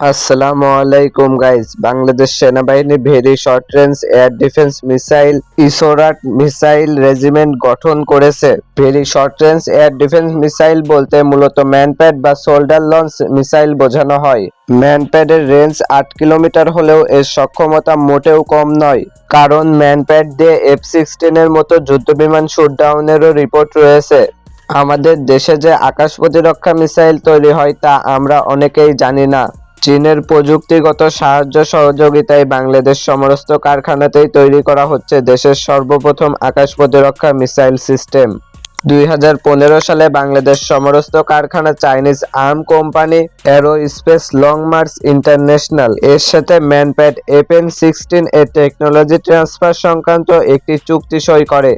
আসসালামু আলাইকুম গাইস। বাংলাদেশ সেনাবাহিনী very short range air defence missile ইসোরাট মিসাইল রেজিমেন্ট গঠন করেছে। Very short range air defence missile বলতে মূলত ম্যানপ্যাড বা শোল্ডার লঞ্চ মিসাইল বোঝানো হয়। ম্যানপ্যাডের রেঞ্জ 8 কিলোমিটার হলেও এর সক্ষমতা মোটেও কম নয়, কারণ ম্যানপ্যাড দিয়ে F-16 এর মতো যুদ্ধবিমান শুটডাউনেরও রিপোর্ট রয়েছে। আমাদের দেশে যে আকাশ প্রতিরক্ষা মিসাইল তৈরি হয় তা আমরা অনেকেই জানি না। চীনের প্রযুক্তিগত সাহায্য সহযোগিতায় বাংলাদেশ সমস্ত কারখানাতেই তৈরি করা হচ্ছে দেশের সর্বপ্রথম আকাশ প্রতিরক্ষা মিসাইল সিস্টেম। 2015 সালে বাংলাদেশ সমস্ত কারখানা Chinese arm company aerospace long March international এর সাথে ম্যানপ্যাড FN-16 এর টেকনোলজি ট্রান্সফার সংক্রান্ত একটি চুক্তি সই করে।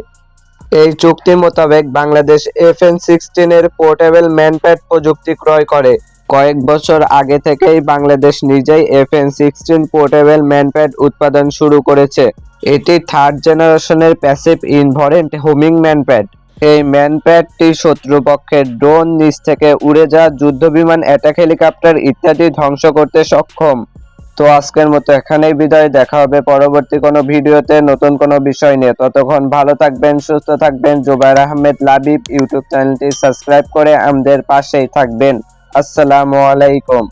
এই চুক্তি মোতাবেক বাংলাদেশ FN-16 এর পোর্টেবল ম্যানপ্যাড প্রযুক্তি ক্রয় করে। কয়েক বছর আগে থেকেই বাংলাদেশ নিজেই FN-16 পোর্টেবল ম্যানপ্যাড উৎপাদন শুরু করেছে। এটি থার্ড জেনারেশনের প্যাসিভ ইনভরেন্ট হোমিং ম্যানপ্যাড। এই ম্যানপ্যাডটি শত্রুপক্ষের ড্রোন, নিচ থেকে উড়ে যাওয়া যুদ্ধবিমান, অ্যাটাক হেলিকপ্টার ইত্যাদি ধ্বংস করতে সক্ষম। তো আজকের মতো এখানেই বিদায়। দেখা হবে পরবর্তী কোনো ভিডিওতে নতুন কোনো বিষয় নিয়ে। ততক্ষণ ভালো থাকবেন, সুস্থ থাকবেন। জুবায়ের আহমেদ লাবিব ইউটিউব চ্যানেলটি সাবস্ক্রাইব করে আমাদের পাশেই থাকবেন। আসসালামু আলাইকুম।